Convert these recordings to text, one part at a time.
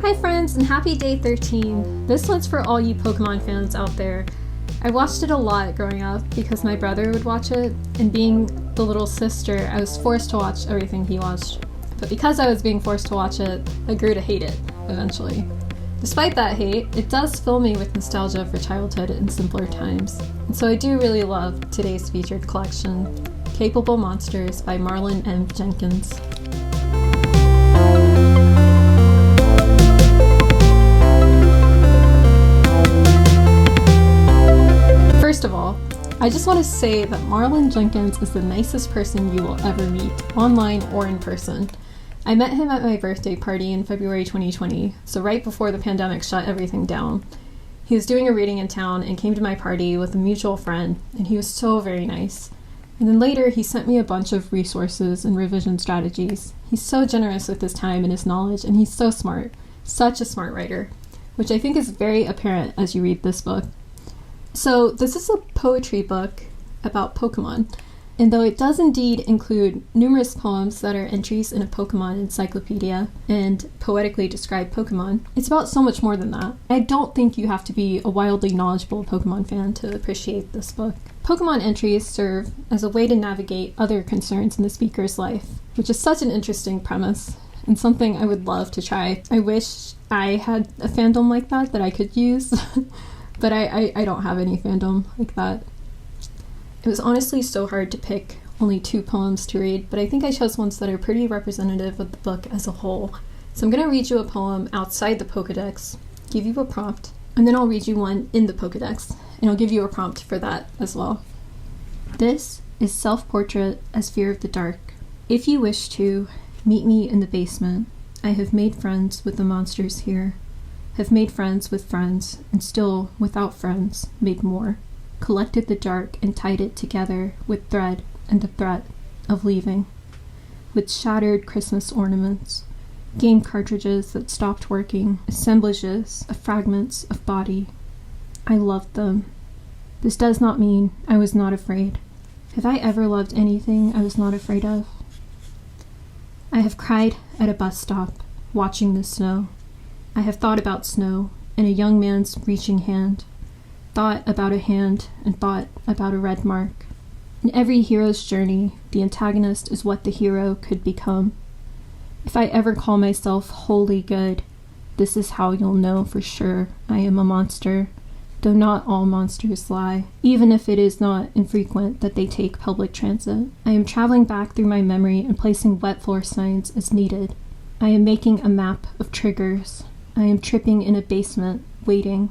Hi friends, and happy day 13. This one's for all you Pokemon fans out there. I watched it a lot growing up because my brother would watch it, and being the little sister, I was forced to watch everything he watched. But because I was being forced to watch it, I grew to hate it, eventually. Despite that hate, it does fill me with nostalgia for childhood and simpler times. And so I do really love today's featured collection, Capable Monsters by Marlin M. Jenkins. First of all, I just want to say that Marlin Jenkins is the nicest person you will ever meet, online or in person. I met him at my birthday party in February 2020, so right before the pandemic shut everything down. He was doing a reading in town and came to my party with a mutual friend, and he was so very nice. And then later, he sent me a bunch of resources and revision strategies. He's so generous with his time and his knowledge, and he's so smart. Such a smart writer, which I think is very apparent as you read this book. So this is a poetry book about Pokemon, and though it does indeed include numerous poems that are entries in a Pokemon encyclopedia and poetically describe Pokemon, it's about so much more than that. I don't think you have to be a wildly knowledgeable Pokemon fan to appreciate this book. Pokemon entries serve as a way to navigate other concerns in the speaker's life, which is such an interesting premise and something I would love to try. I wish I had a fandom like that I could use. But I don't have any fandom like that. It was honestly so hard to pick only 2 poems to read, but I think I chose ones that are pretty representative of the book as a whole. So I'm going to read you a poem outside the Pokedex, give you a prompt, and then I'll read you one in the Pokedex, and I'll give you a prompt for that as well. This is Self-Portrait as Fear of the Dark. If you wish to, meet me in the basement. I have made friends with the monsters here. Have made friends with friends, and still, without friends, made more. Collected the dark and tied it together with thread and the threat of leaving. With shattered Christmas ornaments, game cartridges that stopped working, assemblages of fragments of body. I loved them. This does not mean I was not afraid. Have I ever loved anything I was not afraid of? I have cried at a bus stop, watching the snow. I have thought about snow and a young man's reaching hand, thought about a hand and thought about a red mark. In every hero's journey, the antagonist is what the hero could become. If I ever call myself wholly good, this is how you'll know for sure I am a monster, though not all monsters lie, even if it is not infrequent that they take public transit. I am traveling back through my memory and placing wet floor signs as needed. I am making a map of triggers. I am tripping in a basement, waiting.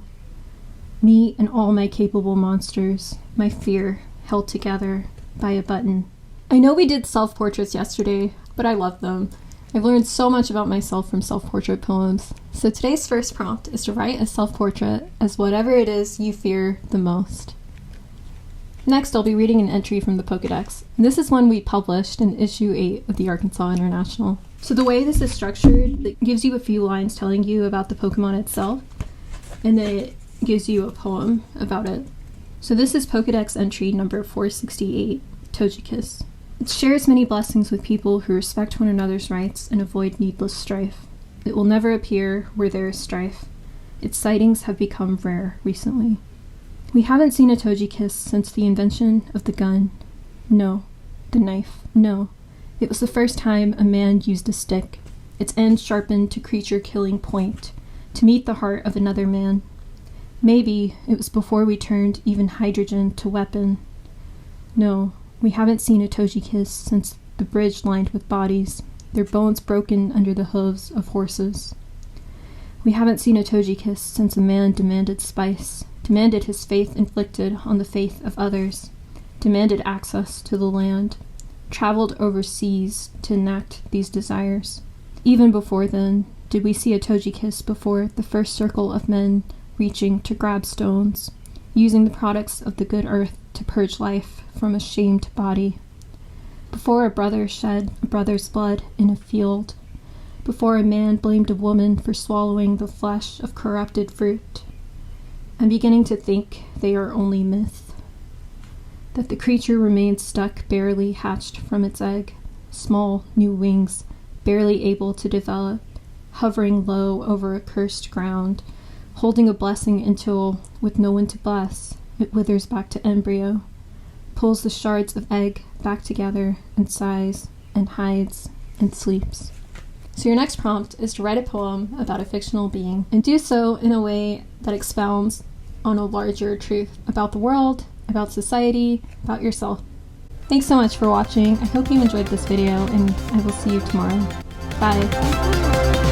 Me and all my capable monsters, my fear held together by a button. I know we did self-portraits yesterday, but I love them. I've learned so much about myself from self-portrait poems. So today's first prompt is to write a self-portrait as whatever it is you fear the most. Next, I'll be reading an entry from the Pokedex. And this is one we published in issue 8 of the Arkansas International. So the way this is structured, it gives you a few lines telling you about the Pokemon itself, and then it gives you a poem about it. So this is Pokedex entry number 468, Togekiss. It shares many blessings with people who respect one another's rights and avoid needless strife. It will never appear where there is strife. Its sightings have become rare recently. We haven't seen a Togekiss since the invention of the gun. No. The knife. No. It was the first time a man used a stick, its end sharpened to creature-killing point, to meet the heart of another man. Maybe it was before we turned even hydrogen to weapon. No, we haven't seen a Togekiss since the bridge lined with bodies, their bones broken under the hooves of horses. We haven't seen a Togekiss since a man demanded spice, demanded his faith inflicted on the faith of others, demanded access to the land, traveled overseas to enact these desires. Even before then, did we see a Togekiss before the first circle of men reaching to grab stones, using the products of the good earth to purge life from a shamed body. Before a brother shed a brother's blood in a field, before a man blamed a woman for swallowing the flesh of corrupted fruit. I'm beginning to think they are only myth. That the creature remains stuck barely hatched from its egg, small new wings, barely able to develop, hovering low over a cursed ground, holding a blessing until, with no one to bless, it withers back to embryo, pulls the shards of egg back together and sighs and hides and sleeps. So your next prompt is to write a poem about a fictional being, and do so in a way that expounds on a larger truth about the world, about society, about yourself. Thanks so much for watching. I hope you enjoyed this video, and I will see you tomorrow. Bye.